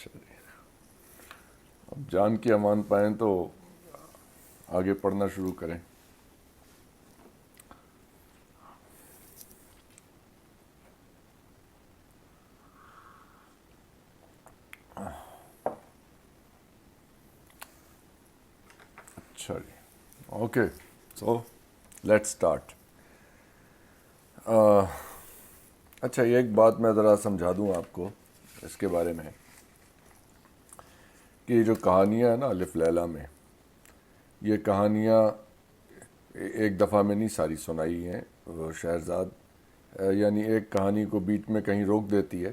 اچھا جی، اب جان کی امان پائیں تو آگے پڑھنا شروع کریں. اچھا جی، اوکے، سو لیٹ اسٹارٹ. اچھا، یہ ایک بات میں ذرا سمجھا دوں آپ کو اس کے بارے میں کہ یہ جو کہانیاں ہیں نا الف لیلا میں، یہ کہانیاں ایک دفعہ میں نہیں ساری سنائی ہیں. وہ شہرزاد یعنی ایک کہانی کو بیچ میں کہیں روک دیتی ہے.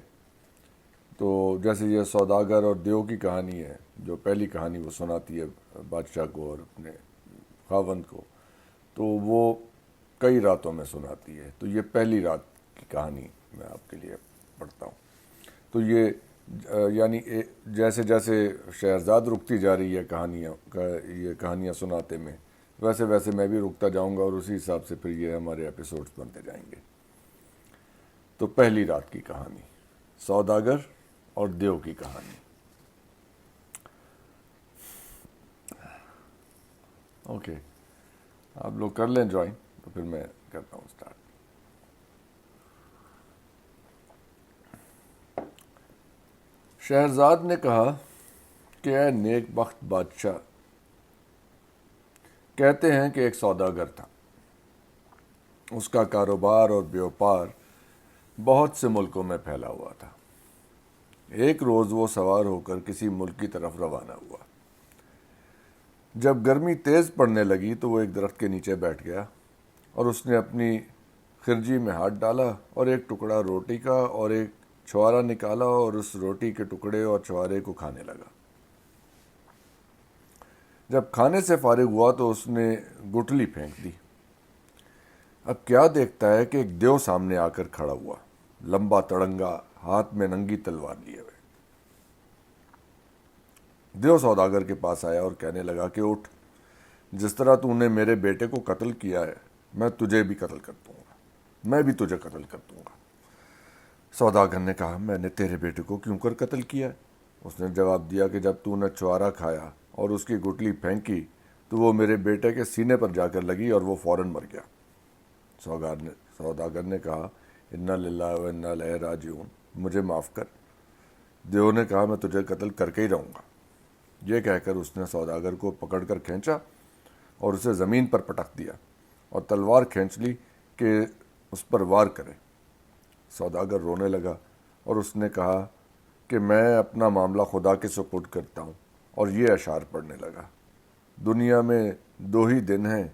تو جیسے یہ سوداگر اور دیو کی کہانی ہے، جو پہلی کہانی وہ سناتی ہے بادشاہ کو اور اپنے خاوند کو، تو وہ کئی راتوں میں سناتی ہے. تو یہ پہلی رات کی کہانی میں آپ کے لیے پڑھتا ہوں. تو یہ یعنی جیسے جیسے شہرزاد رکتی جا رہی ہے یہ کہانیاں سناتے میں، ویسے ویسے میں بھی رکتا جاؤں گا اور اسی حساب سے پھر یہ ہمارے ایپیسوڈز بنتے جائیں گے. تو پہلی رات کی کہانی، سوداگر اور دیو کی کہانی. اوکے، آپ لوگ کر لیں جوائن تو پھر میں کرتا ہوں اسٹارٹ. شہرزاد نے کہا کہ اے نیک بخت بادشاہ، کہتے ہیں کہ ایک سوداگر تھا. اس کا کاروبار اور بیوپار بہت سے ملکوں میں پھیلا ہوا تھا. ایک روز وہ سوار ہو کر کسی ملک کی طرف روانہ ہوا. جب گرمی تیز پڑنے لگی تو وہ ایک درخت کے نیچے بیٹھ گیا اور اس نے اپنی خرجی میں ہاتھ ڈالا اور ایک ٹکڑا روٹی کا اور ایک چھوارا نکالا اور اس روٹی کے ٹکڑے اور چھوارے کو کھانے لگا. جب کھانے سے فارغ ہوا تو اس نے گٹلی پھینک دی. اب کیا دیکھتا ہے کہ ایک دیو سامنے آ کر کھڑا ہوا، لمبا تڑنگا، ہاتھ میں ننگی تلوار لیے ہوئے. دیو سوداگر کے پاس آیا اور کہنے لگا کہ اٹھ، جس طرح تو نے میرے بیٹے کو قتل کیا ہے میں تجھے بھی قتل کر دوں گا، میں بھی تجھے قتل کر دوں گا. سوداگر نے کہا میں نے تیرے بیٹے کو کیوں کر قتل کیا ہے؟ اس نے جواب دیا کہ جب تو نے چھوارا کھایا اور اس کی گٹلی پھینکی تو وہ میرے بیٹے کے سینے پر جا کر لگی اور وہ فوراً مر گیا. سوداگر نے کہا انا للہ و انا الیہ راجعون، مجھے معاف کر. دیو نے کہا میں تجھے قتل کر کے ہی رہوں گا. یہ کہہ کر اس نے سوداگر کو پکڑ کر کھینچا اور اسے زمین پر پٹک دیا اور تلوار کھینچ لی کہ اس پر وار کرے. سوداگر رونے لگا اور اس نے کہا کہ میں اپنا معاملہ خدا کے سپرد کرتا ہوں، اور یہ اشعار پڑھنے لگا. دنیا میں دو ہی دن ہیں،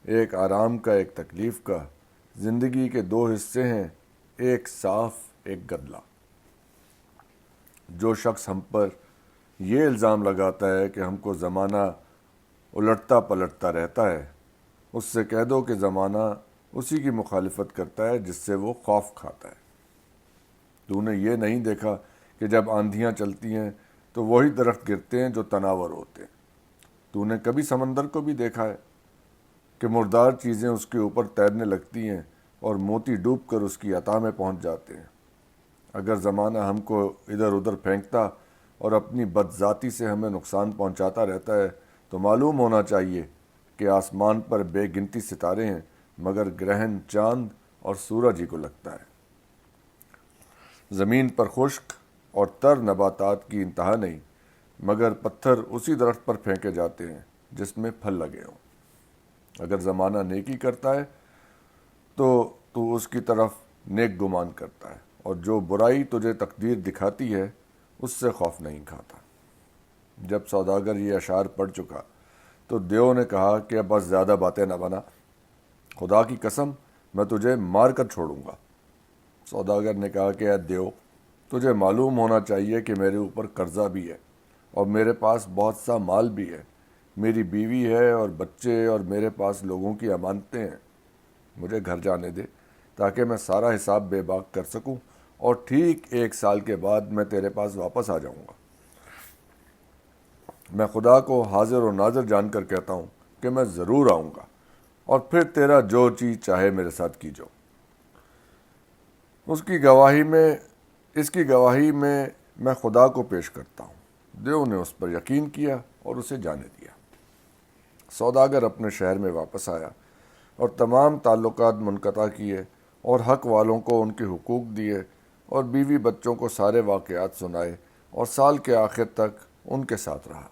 ایک آرام کا ایک تکلیف کا، زندگی کے دو حصے ہیں، ایک صاف ایک گدلا. جو شخص ہم پر یہ الزام لگاتا ہے کہ ہم کو زمانہ الٹتا پلٹتا رہتا ہے، اس سے کہہ دو کہ زمانہ اسی کی مخالفت کرتا ہے جس سے وہ خوف کھاتا ہے. تو نے یہ نہیں دیکھا کہ جب آندھیاں چلتی ہیں تو وہی درخت گرتے ہیں جو تناور ہوتے ہیں؟ تو نے کبھی سمندر کو بھی دیکھا ہے کہ مردار چیزیں اس کے اوپر تیرنے لگتی ہیں اور موتی ڈوب کر اس کی عطا میں پہنچ جاتے ہیں؟ اگر زمانہ ہم کو ادھر ادھر پھینکتا اور اپنی بدذاتی سے ہمیں نقصان پہنچاتا رہتا ہے تو معلوم ہونا چاہیے کہ آسمان پر بے گنتی ستارے ہیں، مگر گرہن چاند اور سورج ہی کو لگتا ہے. زمین پر خشک اور تر نباتات کی انتہا نہیں، مگر پتھر اسی درخت پر پھینکے جاتے ہیں جس میں پھل لگے ہوں. اگر زمانہ نیکی کرتا ہے تو اس کی طرف نیک گمان کرتا ہے، اور جو برائی تجھے تقدیر دکھاتی ہے اس سے خوف نہیں کھاتا. جب سوداگر یہ اشعار پڑھ چکا تو دیو نے کہا کہ اب بس زیادہ باتیں نہ بنا، خدا کی قسم میں تجھے مار کر چھوڑوں گا. سوداگر نے کہا کہ اے دیو، تجھے معلوم ہونا چاہیے کہ میرے اوپر قرضہ بھی ہے اور میرے پاس بہت سا مال بھی ہے، میری بیوی ہے اور بچے، اور میرے پاس لوگوں کی امانتیں ہیں. مجھے گھر جانے دے تاکہ میں سارا حساب بے باک کر سکوں، اور ٹھیک 1 سال کے بعد میں تیرے پاس واپس آ جاؤں گا. میں خدا کو حاضر و ناظر جان کر کہتا ہوں کہ میں ضرور آؤں گا، اور پھر تیرا جو چیز چاہے میرے ساتھ کیجو. اس کی گواہی میں میں خدا کو پیش کرتا ہوں۔ دیو نے اس پر یقین کیا اور اسے جانے دیا۔ سوداگر اپنے شہر میں واپس آیا اور تمام تعلقات منقطع کیے اور حق والوں کو ان کے حقوق دیے اور بیوی بچوں کو سارے واقعات سنائے اور سال کے آخر تک ان کے ساتھ رہا۔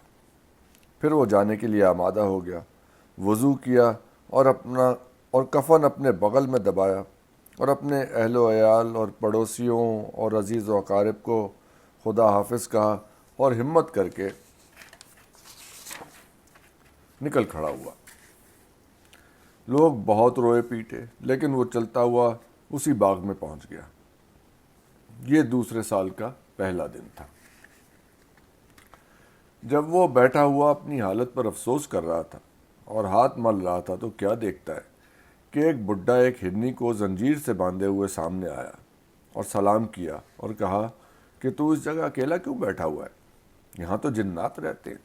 پھر وہ جانے کے لیے آمادہ ہو گیا، وضو کیا اور کفن اپنے بغل میں دبایا اور اپنے اہل و عیال اور پڑوسیوں اور عزیز و اقارب کو خدا حافظ کہا اور ہمت کر کے نکل کھڑا ہوا۔ لوگ بہت روئے پیٹے، لیکن وہ چلتا ہوا اسی باغ میں پہنچ گیا۔ یہ دوسرے سال کا پہلا دن تھا۔ جب وہ بیٹھا ہوا اپنی حالت پر افسوس کر رہا تھا اور ہاتھ مل رہا تھا تو کیا دیکھتا ہے کہ ایک بڈھا ایک ہرنی کو زنجیر سے باندھے ہوئے سامنے آیا اور سلام کیا اور کہا کہ تو اس جگہ اکیلا کیوں بیٹھا ہوا ہے؟ یہاں تو جنات رہتے ہیں۔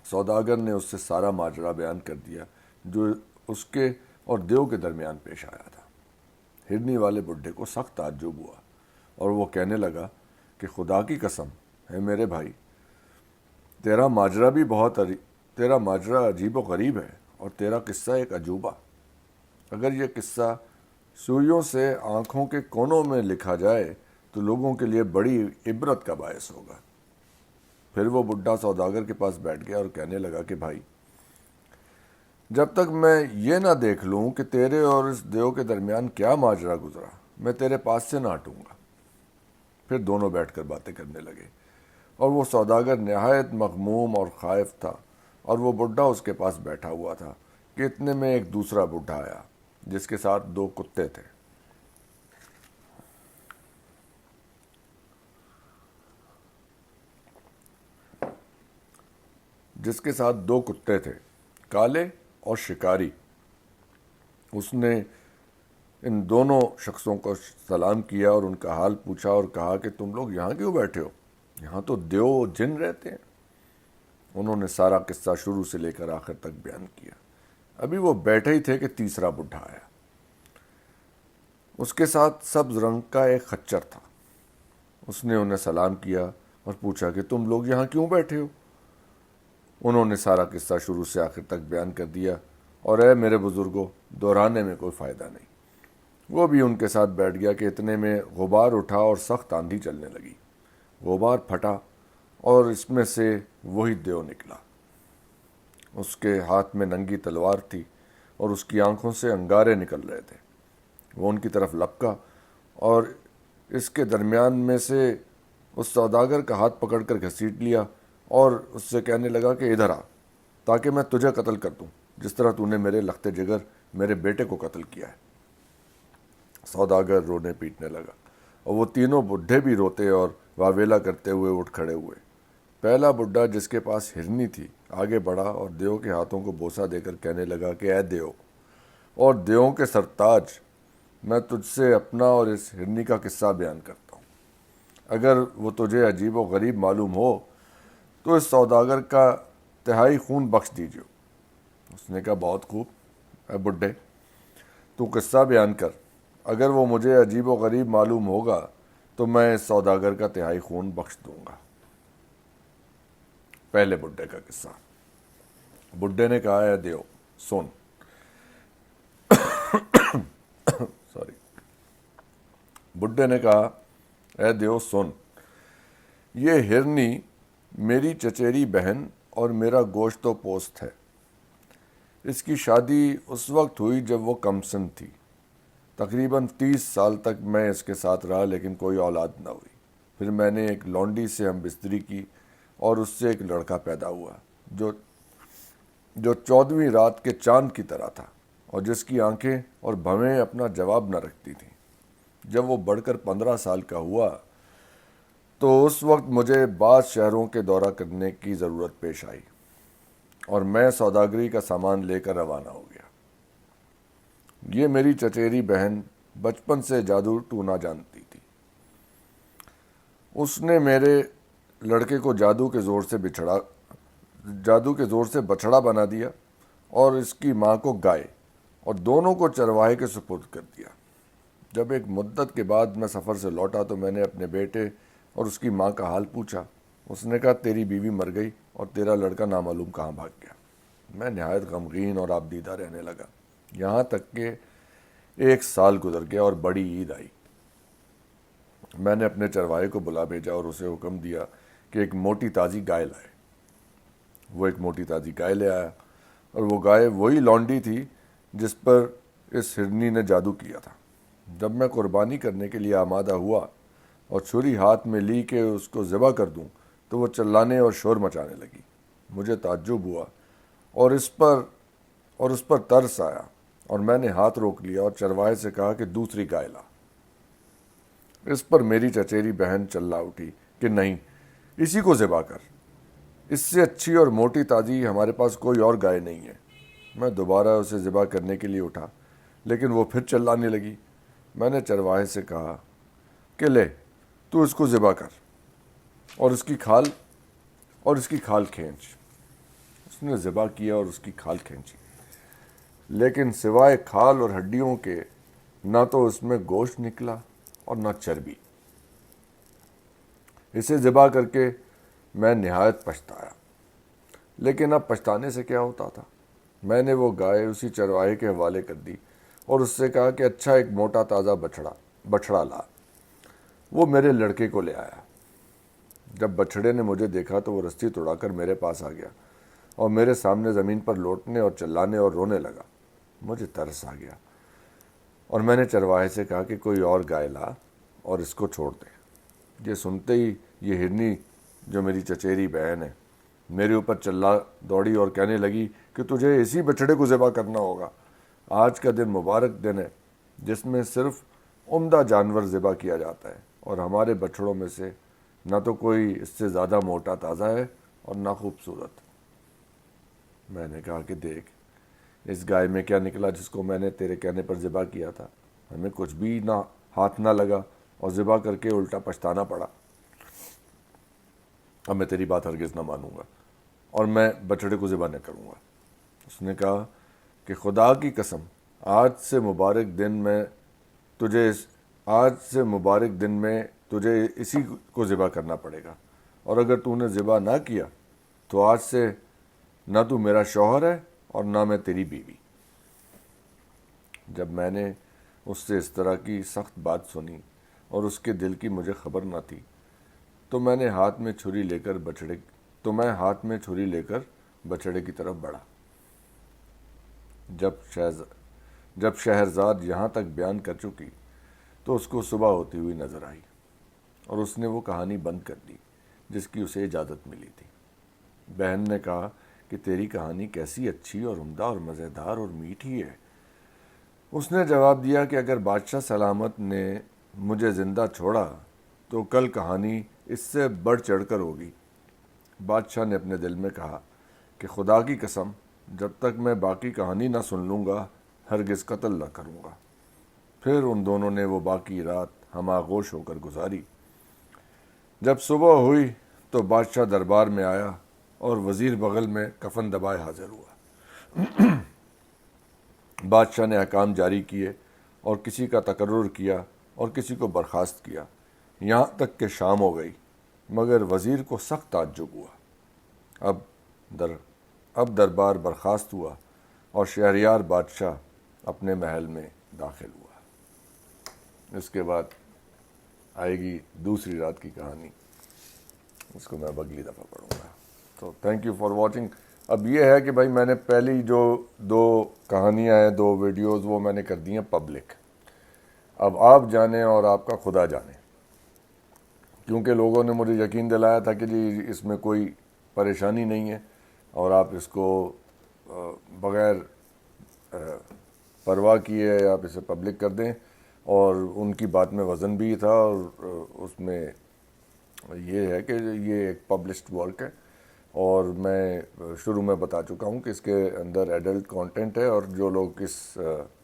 سوداگر نے اس سے سارا ماجرا بیان کر دیا جو اس کے اور دیو کے درمیان پیش آیا تھا۔ ہرنی والے بڈھے کو سخت تعجب ہوا اور وہ کہنے لگا کہ خدا کی قسم ہے میرے بھائی، تیرا ماجرا عجیب و غریب ہے اور تیرا قصہ ایک عجوبہ۔ اگر یہ قصہ سوئیوں سے آنکھوں کے کونوں میں لکھا جائے تو لوگوں کے لیے بڑی عبرت کا باعث ہوگا۔ پھر وہ بڈھا سوداگر کے پاس بیٹھ گیا اور کہنے لگا کہ بھائی، جب تک میں یہ نہ دیکھ لوں کہ تیرے اور اس دیو کے درمیان کیا ماجرا گزرا، میں تیرے پاس سے نہ ہٹوں گا۔ پھر دونوں بیٹھ کر باتیں کرنے لگے اور وہ سوداگر نہایت مغموم اور خائف تھا اور وہ بڈھا اس کے پاس بیٹھا ہوا تھا کہ اتنے میں ایک دوسرا بڈھا آیا جس کے ساتھ دو کتے تھے۔ کالے اور شکاری۔ اس نے ان دونوں شخصوں کو سلام کیا اور ان کا حال پوچھا اور کہا کہ تم لوگ یہاں کیوں بیٹھے ہو؟ یہاں تو دیو جن رہتے ہیں۔ انہوں نے سارا قصہ شروع سے لے کر آخر تک بیان کیا۔ ابھی وہ بیٹھے ہی تھے کہ تیسرا بڈھا آیا۔ اس کے ساتھ سبز رنگ کا ایک خچر تھا۔ اس نے انہیں سلام کیا اور پوچھا کہ تم لوگ یہاں کیوں بیٹھے ہو؟ انہوں نے سارا قصہ شروع سے آخر تک بیان کر دیا اور اے میرے بزرگوں، دہرانے میں کوئی فائدہ نہیں۔ وہ بھی ان کے ساتھ بیٹھ گیا کہ اتنے میں غبار اٹھا اور سخت آندھی چلنے لگی۔ غبار پھٹا اور اس میں سے وہی دیو نکلا۔ اس کے ہاتھ میں ننگی تلوار تھی اور اس کی آنکھوں سے انگارے نکل رہے تھے۔ وہ ان کی طرف لپکا اور اس کے درمیان میں سے اس سوداگر کا ہاتھ پکڑ کر گھسیٹ لیا اور اس سے کہنے لگا کہ ادھر آ تاکہ میں تجھے قتل کر دوں جس طرح تو نے میرے لخت جگر میرے بیٹے کو قتل کیا ہے۔ سوداگر رونے پیٹنے لگا اور وہ تینوں بڈھے بھی روتے اور واویلا کرتے ہوئے اٹھ کھڑے ہوئے۔ پہلا بڈھا جس کے پاس ہرنی تھی آگے بڑھا اور دیو کے ہاتھوں کو بوسہ دے کر کہنے لگا کہ اے دیو اور دیووں کے سرتاج، میں تجھ سے اپنا اور اس ہرنی کا قصہ بیان کرتا ہوں۔ اگر وہ تجھے عجیب و غریب معلوم ہو تو اس سوداگر کا تہائی خون بخش دیجیے۔ اس نے کہا بہت خوب، اے بڈھے تو قصہ بیان کر، اگر وہ مجھے عجیب و غریب معلوم ہوگا تو میں اس سوداگر کا تہائی خون بخش دوں گا۔ پہلے بڈھے کا قصہ۔ بڈھے نے کہا اے دیو سن بڈھے نے کہا اے دیو سن، یہ ہرنی میری چچیری بہن اور میرا گوشت و پوست ہے۔ اس کی شادی اس وقت ہوئی جب وہ کم سن تھی۔ تقریباً 30 سال تک میں اس کے ساتھ رہا لیکن کوئی اولاد نہ ہوئی۔ پھر میں نے ایک لونڈی سے ہم بستری کی اور اس سے ایک لڑکا پیدا ہوا جو 14ویں رات کے چاند کی طرح تھا اور جس کی آنکھیں اور بھویں اپنا جواب نہ رکھتی تھیں۔ جب وہ بڑھ کر 15 سال کا ہوا تو اس وقت مجھے بعض شہروں کے دورہ کرنے کی ضرورت پیش آئی اور میں سوداگری کا سامان لے کر روانہ ہو گیا۔ یہ میری چچیری بہن بچپن سے جادو ٹونا جانتی تھی۔ اس نے میرے لڑکے کو جادو کے زور سے بچڑا بنا دیا اور اس کی ماں کو گائے اور دونوں کو چرواہے کے سپرد کر دیا۔ جب ایک مدت کے بعد میں سفر سے لوٹا تو میں نے اپنے بیٹے اور اس کی ماں کا حال پوچھا۔ اس نے کہا تیری بیوی مر گئی اور تیرا لڑکا نامعلوم کہاں بھاگ گیا۔ میں نہایت غمگین اور آبدیدہ رہنے لگا، یہاں تک کہ 1 سال گزر گیا اور بڑی عید آئی۔ میں نے اپنے چرواہے کو بلا بھیجا اور اسے حکم دیا کہ ایک موٹی تازی گائے لائے۔ وہ ایک موٹی تازی گائے لے آیا، اور وہ گائے وہی لونڈی تھی جس پر اس ہرنی نے جادو کیا تھا۔ جب میں قربانی کرنے کے لیے آمادہ ہوا اور چھری ہاتھ میں لی کہ اس کو ذبح کر دوں تو وہ چلانے اور شور مچانے لگی۔ مجھے تعجب ہوا اور اس پر ترس آیا، اور میں نے ہاتھ روک لیا اور چرواہے سے کہا کہ دوسری گائے لا۔ اس پر میری چچیری بہن چلا اٹھی کہ نہیں، اسی کو ذبح کر، اس سے اچھی اور موٹی تازی ہمارے پاس کوئی اور گائے نہیں ہے۔ میں دوبارہ اسے ذبح کرنے کے لیے اٹھا، لیکن وہ پھر چلانے لگی۔ میں نے چرواہے سے کہا کہ لے، تو اس کو ذبح کر اور اس کی کھال کھینچ۔ اس نے ذبح کیا اور اس کی کھال کھینچی، لیکن سوائے کھال اور ہڈیوں کے نہ تو اس میں گوشت نکلا اور نہ چربی۔ اسے ذبح کر کے میں نہایت پچھتایا، لیکن اب پچھتانے سے کیا ہوتا تھا۔ میں نے وہ گائے اسی چرواہے کے حوالے کر دی اور اس سے کہا کہ اچھا ایک موٹا تازہ بچھڑا لا۔ وہ میرے لڑکے کو لے آیا۔ جب بچھڑے نے مجھے دیکھا تو وہ رسی توڑا کر میرے پاس آ گیا اور میرے سامنے زمین پر لوٹنے اور چلانے اور رونے لگا۔ مجھے ترس آ گیا اور میں نے چرواہے سے کہا کہ کوئی اور گائے لا اور اس کو چھوڑ دے۔ یہ سنتے ہی یہ ہرنی، جو میری چچیری بہن ہے، میرے اوپر چلا دوڑی اور کہنے لگی کہ تجھے اسی بچھڑے کو ذبح کرنا ہوگا۔ آج کا دن مبارک دن ہے جس میں صرف عمدہ جانور ذبح کیا جاتا ہے، اور ہمارے بچھڑوں میں سے نہ تو کوئی اس سے زیادہ موٹا تازہ ہے اور نہ خوبصورت۔ میں نے کہا کہ دیکھ، اس گائے میں کیا نکلا جس کو میں نے تیرے کہنے پر ذبح کیا تھا۔ ہمیں کچھ بھی ہاتھ نہ لگا اور ذبح کر کے الٹا پچھتانا پڑا۔ اب میں تیری بات ہرگز نہ مانوں گا اور میں بچڑے کو ذبح نہ کروں گا۔ اس نے کہا کہ خدا کی قسم، آج سے مبارک دن میں تجھے اسی کو ذبح کرنا پڑے گا، اور اگر تو نے ذبح نہ کیا تو آج سے نہ تو میرا شوہر ہے اور نہ میں تیری بیوی۔ جب میں نے اس سے اس طرح کی سخت بات سنی اور اس کے دل کی مجھے خبر نہ تھی، تو میں ہاتھ میں چھری لے کر بچڑے کی طرف بڑھا۔ جب شہرزاد یہاں تک بیان کر چکی تو اس کو صبح ہوتی ہوئی نظر آئی، اور اس نے وہ کہانی بند کر دی جس کی اسے اجازت ملی تھی۔ بہن نے کہا کہ تیری کہانی کیسی اچھی اور عمدہ اور مزیدار اور میٹھی ہے۔ اس نے جواب دیا کہ اگر بادشاہ سلامت نے مجھے زندہ چھوڑا تو کل کہانی اس سے بڑھ چڑھ کر ہوگی۔ بادشاہ نے اپنے دل میں کہا کہ خدا کی قسم، جب تک میں باقی کہانی نہ سن لوں گا ہرگز قتل نہ کروں گا۔ پھر ان دونوں نے وہ باقی رات ہم آغوش ہو کر گزاری۔ جب صبح ہوئی تو بادشاہ دربار میں آیا اور وزیر بغل میں کفن دبائے حاضر ہوا۔ بادشاہ نے احکام جاری کیے اور کسی کا تقرر کیا اور کسی کو برخاست کیا، یہاں تک کہ شام ہو گئی، مگر وزیر کو سخت تعجب ہوا۔ اب دربار برخاست ہوا اور شہریار بادشاہ اپنے محل میں داخل ہوا۔ اس کے بعد آئے گی دوسری رات کی کہانی، اس کو میں اب اگلی دفعہ پڑھوں گا۔ تو تھینک یو فار واچنگ۔ اب یہ ہے کہ بھائی میں نے پہلی جو 2 کہانیاں ہیں، 2 ویڈیوز، وہ میں نے کر دی ہیں پبلک۔ اب آپ جانیں اور آپ کا خدا جانے، کیونکہ لوگوں نے مجھے یقین دلایا تھا کہ جی اس میں کوئی پریشانی نہیں ہے اور آپ اس کو بغیر پرواہ کیے آپ اسے پبلک کر دیں، اور ان کی بات میں وزن بھی تھا، اور اس میں یہ ہے کہ یہ ایک پبلشڈ ورک ہے، اور میں شروع میں بتا چکا ہوں کہ اس کے اندر ایڈلٹ کانٹینٹ ہے، اور جو لوگ اس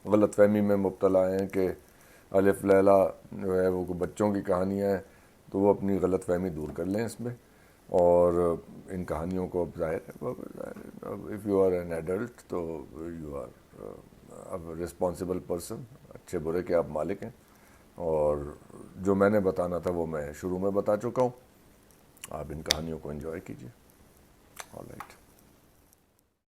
غلط فہمی میں مبتلا ہیں کہ الف لیلا جو ہے وہ بچوں کی کہانیاں ہیں، تو وہ اپنی غلط فہمی دور کر لیں اس میں، اور ان کہانیوں کو اب ظاہر ہے if you are an adult تو یو آر اب رسپانسبل پرسن، اچھے برے کے آپ مالک ہیں، اور جو میں نے بتانا تھا وہ میں شروع میں بتا چکا ہوں. آپ ان کہانیوں کو انجوائے کیجیے. All right.